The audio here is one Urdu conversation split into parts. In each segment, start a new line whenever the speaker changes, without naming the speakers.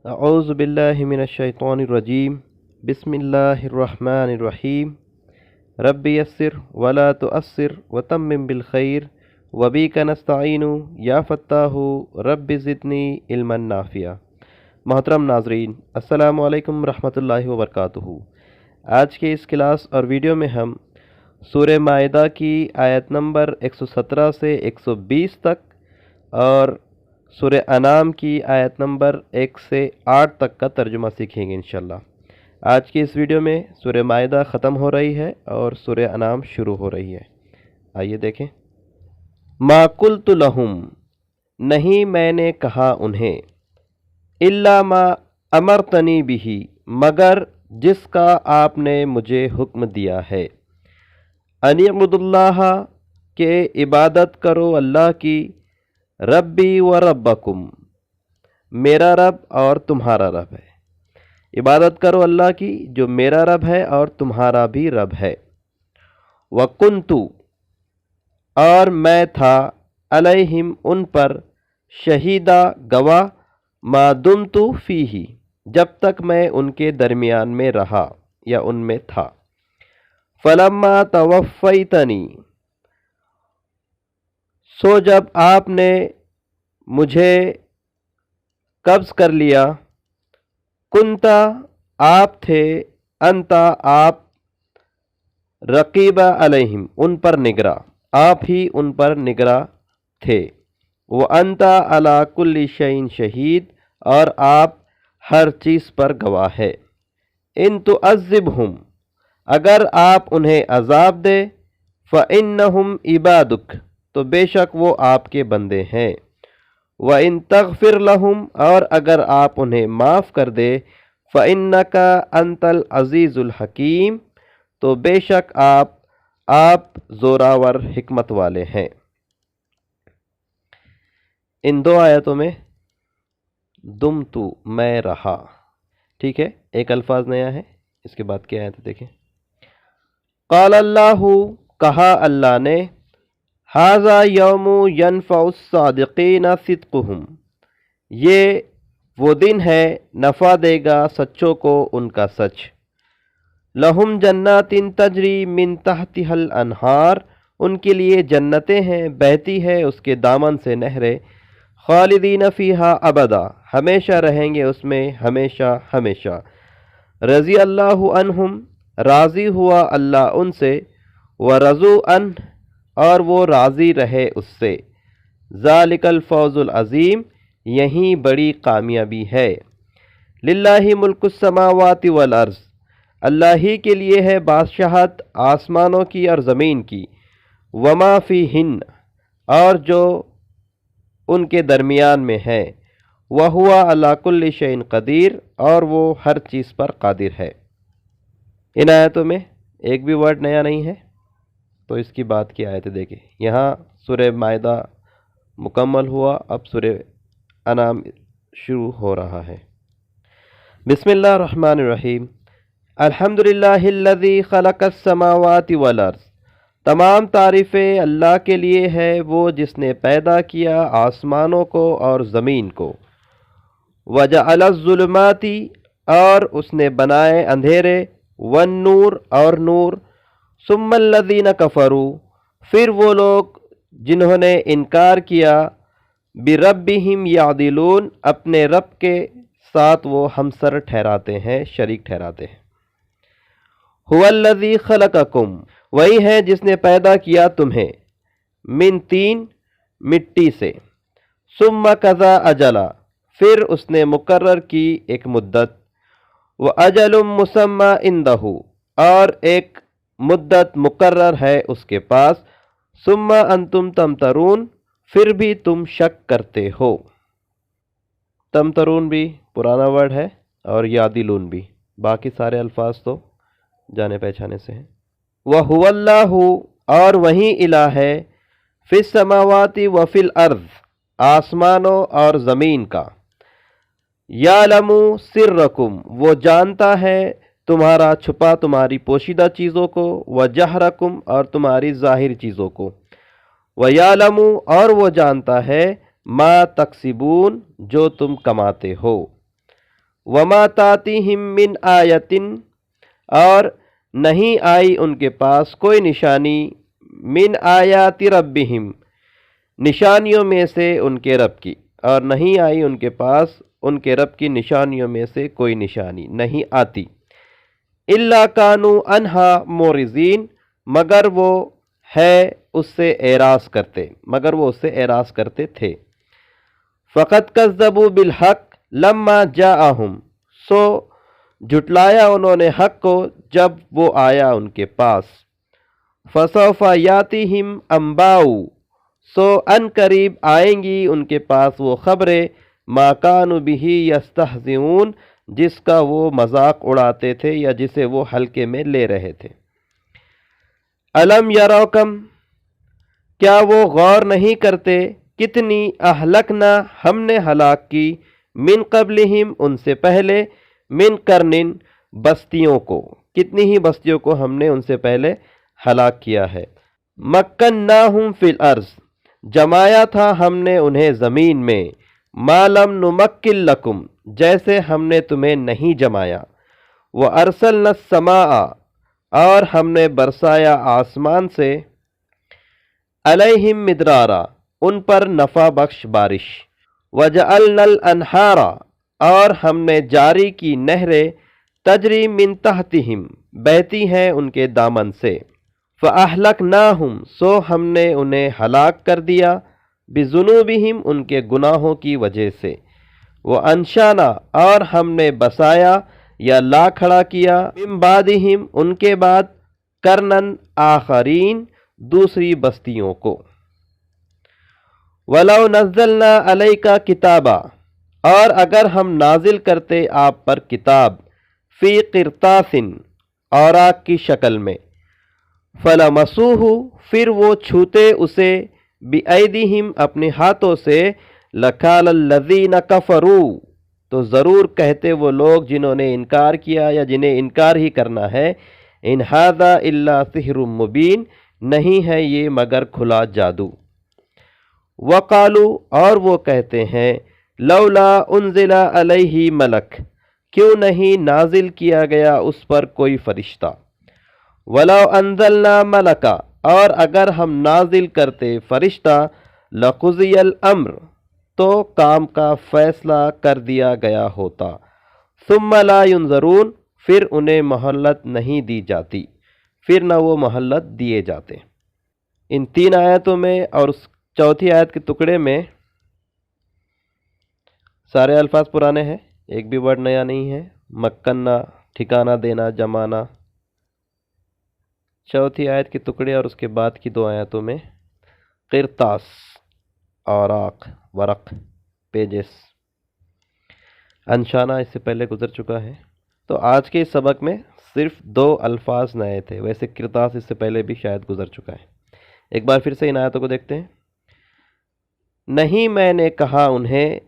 اعوذ باللہ من الشیطان الرجیم بسم اللہ الرحمن الرحیم رب یسر ولا تعسر وتمم بالخیر وبک نستعین یا فتاح رب زدنی علما نافعا۔ محترم ناظرین، السلام علیکم ورحمۃ اللہ وبرکاتہ۔ آج کے اس کلاس اور ویڈیو میں ہم سورہ مائدہ کی آیت نمبر 117 سے 120 تک اور سورہ انعام کی آیت نمبر 1 سے 8 تک کا ترجمہ سیکھیں گے انشاءاللہ۔ آج کی اس ویڈیو میں سورہ مائدہ ختم ہو رہی ہے اور سورہ انعام شروع ہو رہی ہے۔ آئیے دیکھیں۔ ما قلت لہم، نہیں میں نے کہا انہیں، الا ما امرتنی بہ، مگر جس کا آپ نے مجھے حکم دیا ہے، ان اعبدوا اللہ، کہ عبادت کرو اللہ کی، ربی و ربکم، میرا رب اور تمہارا رب ہے۔ عبادت کرو اللہ کی جو میرا رب ہے اور تمہارا بھی رب ہے۔ وَكُنْتُ، اور میں تھا، علیہم ان پر، شہیدہ گواہ، ما دمت فیہ، جب تک میں ان کے درمیان میں رہا یا ان میں تھا۔ فلما توفیتنی، سو جب آپ نے مجھے قبض کر لیا، کنتا، آپ تھے، انتا، آپ، رقیب علیہم، ان پر نگراں، آپ ہی ان پر نگراں تھے۔ وانتا علی کل شیء شہید، اور آپ ہر چیز پر گواہ ہے۔ ان تعذبہم، اگر آپ انہیں عذاب دے، فإنہم عبادک، تو بے شک وہ آپ کے بندے ہیں۔ وَإِن تَغْفِرْ لَهُمْ، اور اگر آپ انہیں معاف کر دے، فَإِنَّكَ أَنْتَ الْعَزِيزُ الْحَكِيمُ، تو بے شک آپ زوراور حکمت والے ہیں۔ ان دو آیتوں میں دمتو، میں رہا، ٹھیک ہے، ایک الفاظ نیا ہے، اس کے بعد کیا آیت دیکھیں۔ قال اللہ، کہا اللہ نے، ھذا یوم ینفع الصادقین صدقہم، یہ وہ دن ہے نفع دے گا سچوں کو ان کا سچ۔ لہم جنات تجری من تحتها الانہار، ان کے لیے جنتیں ہیں، بہتی ہے اس کے دامن سے نہریں، خالدین فیہا ابدا، ہمیشہ رہیں گے اس میں ہمیشہ ہمیشہ۔ رضی اللہ عنہم، راضی ہوا اللہ ان سے، ورضوا عنہ، اور وہ راضی رہے اس سے۔ ذالک الفوز العظیم، یہی بڑی کامیابی ہے۔ للہ ملک السماوات والارض، اللہ ہی کے لیے ہے بادشاہت آسمانوں کی اور زمین کی، وما فیہن، اور جو ان کے درمیان میں ہے، وہو علی کل شیء قدیر، اور وہ ہر چیز پر قادر ہے۔ ان آیتوں میں ایک بھی ورڈ نیا نہیں ہے، تو اس کی بات کی آیت دیکھیں۔ یہاں سورہ مائدہ مکمل ہوا، اب سورہ انعام شروع ہو رہا ہے۔ بسم اللہ الرحمن الرحیم۔ الحمدللہ الذی خلق السماوات والارض، تمام تعریفیں اللہ کے لیے ہے، وہ جس نے پیدا کیا آسمانوں کو اور زمین کو۔ وجعل الظلمات، اور اس نے بنائے اندھیرے، والنور، اور نور، ثم الذین کفروا، پھر وہ لوگ جنہوں نے انکار کیا، بربہم یعدلون، اپنے رب کے ساتھ وہ ہمسر ٹھہراتے ہیں، شریک ٹھہراتے ہیں۔ هو الذی خلقکم، وہی ہے جس نے پیدا کیا تمہیں، من طین، مٹی سے، ثم قضا اجلا، پھر اس نے مقرر کی ایک مدت، واجل مسمی عندہ، اور ایک مدت مقرر ہے اس کے پاس، ثم انتم تمترون، پھر بھی تم شک کرتے ہو۔ تمترون بھی پرانا ورڈ ہے اور یعدلون بھی، باقی سارے الفاظ تو جانے پہچانے سے ہیں۔ وَهُوَ اللَّهُ، اور وہی الہ ہے، فی السماوات و فی الارض، آسمانوں اور زمین کا، یعلم سرکم، وہ جانتا ہے تمہارا چھپا، تمہاری پوشیدہ چیزوں کو، وجہرکم، اور تمہاری ظاہر چیزوں کو، ویعلم، اور وہ جانتا ہے، ما تکسبون، جو تم کماتے ہو۔ وما تاتیہم من آیتن، اور نہیں آئی ان کے پاس کوئی نشانی، من آیات ربہم، نشانیوں میں سے ان کے رب کی، اور نہیں آئی ان کے پاس ان کے رب کی نشانیوں میں سے کوئی نشانی نہیں آتی، الا کانوا عنہا معرضین، مگر وہ اس سے اعراض کرتے تھے۔ فقط کذبوا بالحق لما جاءہم، سو جھٹلایا انہوں نے حق کو جب وہ آیا ان کے پاس۔ فسوف یاتیہم انباء، سو ان قریب آئیں گی ان کے پاس وہ خبریں، ما کانوا بہ یستہزئون، جس کا وہ مذاق اڑاتے تھے یا جسے وہ ہلکے میں لے رہے تھے۔ الم یروکم، کیا وہ غور نہیں کرتے، کتنی اہلکنا، ہم نے ہلاک کی، من قبلہم، ان سے پہلے، من قرنن، بستیوں کو، کتنی ہی بستیوں کو ہم نے ان سے پہلے ہلاک کیا ہے۔ مکناہم فی الارض، جمایا تھا ہم نے انہیں زمین میں، ما لم نمکن لکم، جیسے ہم نے تمہیں نہیں جمایا۔ وارسلنا السماء، اور ہم نے برسایا آسمان سے، علیہم مدرارا، ان پر نفع بخش بارش، وجعلنا الانہار، اور ہم نے جاری کی نہریں، تجری من تحتہم، بہتی ہیں ان کے دامن سے، فاہلکناہم، سو ہم نے انہیں ہلاک کر دیا، بذنوبہم، ان کے گناہوں کی وجہ سے، وانشانا، اور ہم نے بسایا یا لا کھڑا کیا، من بعدہم، ان کے بعد، قرنن آخرین، دوسری بستیوں کو۔ وَلَوْ نَزَّلْنَا عَلَيْكَ کتابا، اور اگر ہم نازل کرتے آپ پر کتاب، فی قرطاس، اوراق کی شکل میں، فَلَمَسُوهُ، پھر وہ چھوتے اسے، بِأَيْدِهِمْ، اپنے ہاتھوں سے، لَقَالَ الَّذِينَ كَفَرُوا، تو ضرور کہتے وہ لوگ جنہوں نے انکار کیا یا جنہیں انکار ہی کرنا ہے، ان ھذا الا سحر مبین، نہیں ہے یہ مگر کھلا جادو۔ وقالو، اور وہ کہتے ہیں، لولا انزل علیہ ملک، کیوں نہیں نازل کیا گیا اس پر کوئی فرشتہ۔ ولو انزلنا ملکا، اور اگر ہم نازل کرتے فرشتہ، لقضی الامر، تو کام کا فیصلہ کر دیا گیا ہوتا، ثم لا ینظرون، پھر انہیں مہلت نہیں دی جاتی، پھر نہ وہ مہلت دیے جاتے۔ ان 3 آیتوں میں اور اس چوتھی آیت کے ٹکڑے میں سارے الفاظ پرانے ہیں، ایک بھی ورڈ نیا نہیں ہے۔ مکننا، ٹھکانہ دینا، جمانا۔ چوتھی آیت کے ٹکڑے اور اس کے بعد کی 2 آیتوں میں قرطاس، اوراق، ورق، پیجز۔ انشانہ اس سے پہلے گزر چکا ہے، تو آج کے اس سبق میں صرف 2 الفاظ نئے تھے، ویسے قرطاس اس سے پہلے بھی شاید گزر چکا ہے۔ ایک بار پھر سے ان آیتوں کو دیکھتے ہیں۔ نہیں میں نے کہا انہیں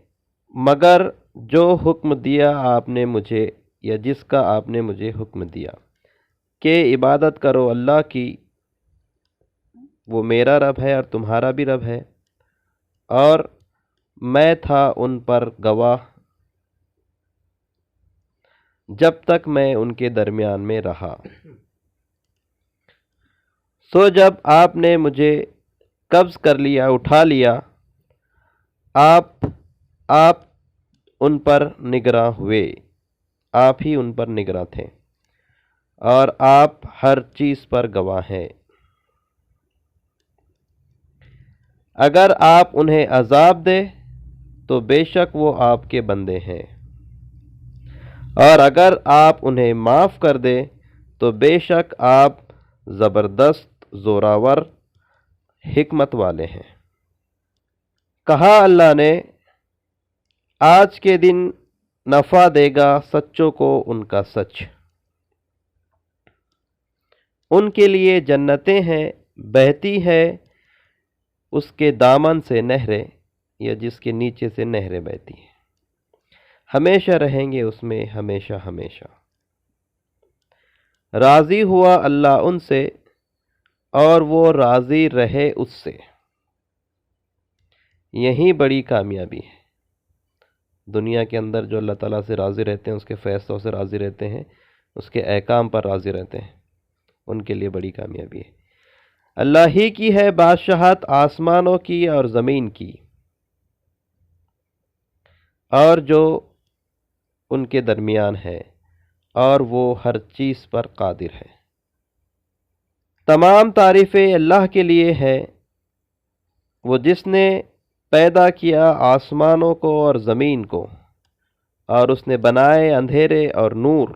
مگر جو حکم دیا آپ نے مجھے، یا جس کا آپ نے مجھے حکم دیا، کہ عبادت کرو اللہ کی، وہ میرا رب ہے اور تمہارا بھی رب ہے، اور میں تھا ان پر گواہ جب تک میں ان کے درمیان میں رہا۔ سو جب آپ نے مجھے قبض کر لیا، اٹھا لیا، آپ ان پر نگراں ہوئے، آپ ہی ان پر نگراں تھے، اور آپ ہر چیز پر گواہ ہیں۔ اگر آپ انہیں عذاب دے تو بے شک وہ آپ کے بندے ہیں، اور اگر آپ انہیں معاف کر دے تو بے شک آپ زبردست، زوراور، حکمت والے ہیں۔ کہا اللہ نے، آج کے دن نفع دے گا سچوں کو ان کا سچ، ان کے لیے جنتیں ہیں، بہتی ہے اس کے دامن سے نہریں، یا جس کے نیچے سے نہریں بہتی ہیں، ہمیشہ رہیں گے اس میں، ہمیشہ ہمیشہ۔ راضی ہوا اللہ ان سے، اور وہ راضی رہے اس سے، یہی بڑی کامیابی ہے۔ دنیا کے اندر جو اللہ تعالیٰ سے راضی رہتے ہیں، اس کے فیصلوں سے راضی رہتے ہیں، اس کے احکام پر راضی رہتے ہیں، ان کے لیے بڑی کامیابی ہے۔ اللہ ہی کی ہے بادشاہت آسمانوں کی اور زمین کی، اور جو ان کے درمیان ہے، اور وہ ہر چیز پر قادر ہے۔ تمام تعریفیں اللہ کے لیے ہے، وہ جس نے پیدا کیا آسمانوں کو اور زمین کو، اور اس نے بنائے اندھیرے اور نور۔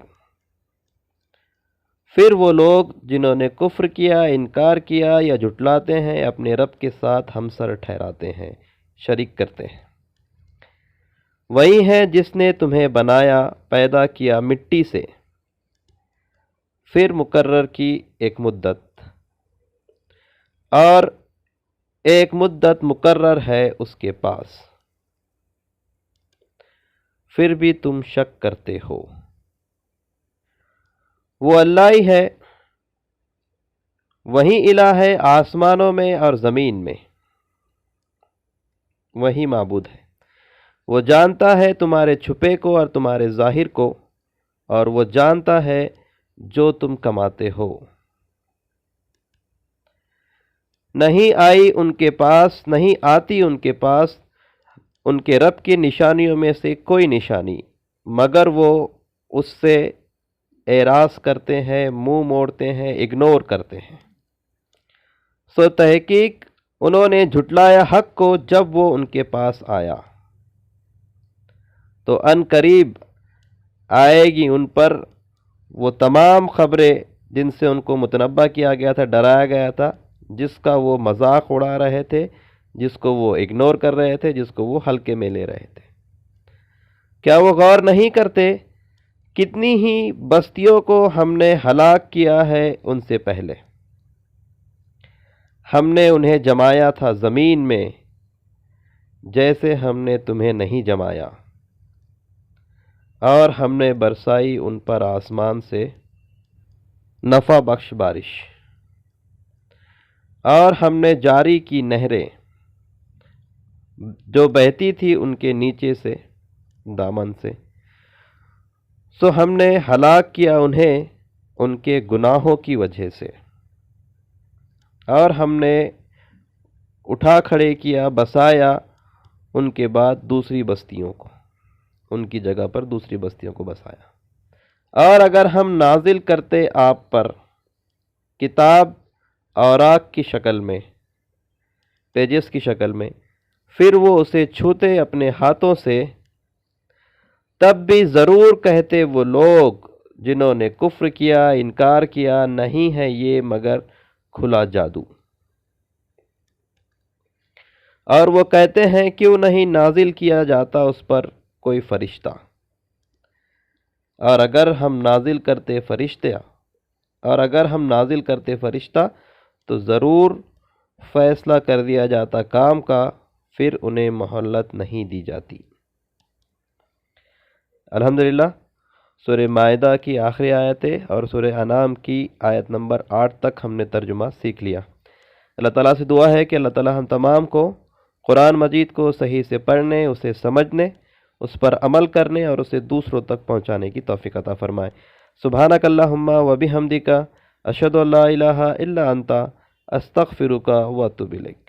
پھر وہ لوگ جنہوں نے کفر کیا، انکار کیا یا جھٹلاتے ہیں، اپنے رب کے ساتھ ہمسر ٹھہراتے ہیں، شریک کرتے ہیں۔ وہی ہے جس نے تمہیں بنایا، پیدا کیا مٹی سے، پھر مقرر کی ایک مدت، اور ایک مدت مقرر ہے اس کے پاس، پھر بھی تم شک کرتے ہو۔ وہ اللہ ہی ہے، وہی الہ ہے آسمانوں میں اور زمین میں، وہی معبود ہے۔ وہ جانتا ہے تمہارے چھپے کو اور تمہارے ظاہر کو، اور وہ جانتا ہے جو تم کماتے ہو۔ نہیں آئی ان کے پاس، نہیں آتی ان کے پاس ان کے رب کی نشانیوں میں سے کوئی نشانی، مگر وہ اس سے اعراض کرتے ہیں، منہ موڑتے ہیں، اگنور کرتے ہیں۔ سو تحقیق انہوں نے جھٹلایا حق کو جب وہ ان کے پاس آیا، تو ان قریب آئے گی ان پر وہ تمام خبریں جن سے ان کو متنبہ کیا گیا تھا، ڈرایا گیا تھا، جس کا وہ مذاق اڑا رہے تھے، جس کو وہ اگنور کر رہے تھے، جس کو وہ ہلکے میں لے رہے تھے۔ کیا وہ غور نہیں کرتے؟ کتنی ہی بستیوں کو ہم نے ہلاک کیا ہے ان سے پہلے، ہم نے انہیں جمایا تھا زمین میں جیسے ہم نے تمہیں نہیں جمایا، اور ہم نے برسائی ان پر آسمان سے نفع بخش بارش، اور ہم نے جاری کی نہریں جو بہتی تھی ان کے نیچے سے، دامن سے۔ سو ہم نے ہلاک کیا انہیں ان کے گناہوں کی وجہ سے، اور ہم نے اٹھا کھڑے کیا، بسایا ان کے بعد دوسری بستیوں کو، ان کی جگہ پر دوسری بستیوں کو بسایا۔ اور اگر ہم نازل کرتے آپ پر کتاب اوراق کی شکل میں، پیجز کی شکل میں، پھر وہ اسے چھوتے اپنے ہاتھوں سے، تب بھی ضرور کہتے وہ لوگ جنہوں نے کفر کیا، انکار کیا، نہیں ہے یہ مگر کھلا جادو۔ اور وہ کہتے ہیں کیوں نہیں نازل کیا جاتا اس پر کوئی فرشتہ، اور اگر ہم نازل کرتے فرشتہ تو ضرور فیصلہ کر دیا جاتا کام کا، پھر انہیں مہلت نہیں دی جاتی۔ الحمدللہ سورہ مائدہ کی آخری آیتیں اور سورہ انعام کی آیت نمبر 8 تک ہم نے ترجمہ سیکھ لیا۔ اللہ تعالیٰ سے دعا ہے کہ اللہ تعالیٰ ہم تمام کو قرآن مجید کو صحیح سے پڑھنے، اسے سمجھنے، اس پر عمل کرنے اور اسے دوسروں تک پہنچانے کی توفیق عطا فرمائے۔ سبحانک اللہم و بحمدک، اشہد ان لا الہ الا انت، استغفرک و اتوب الیک۔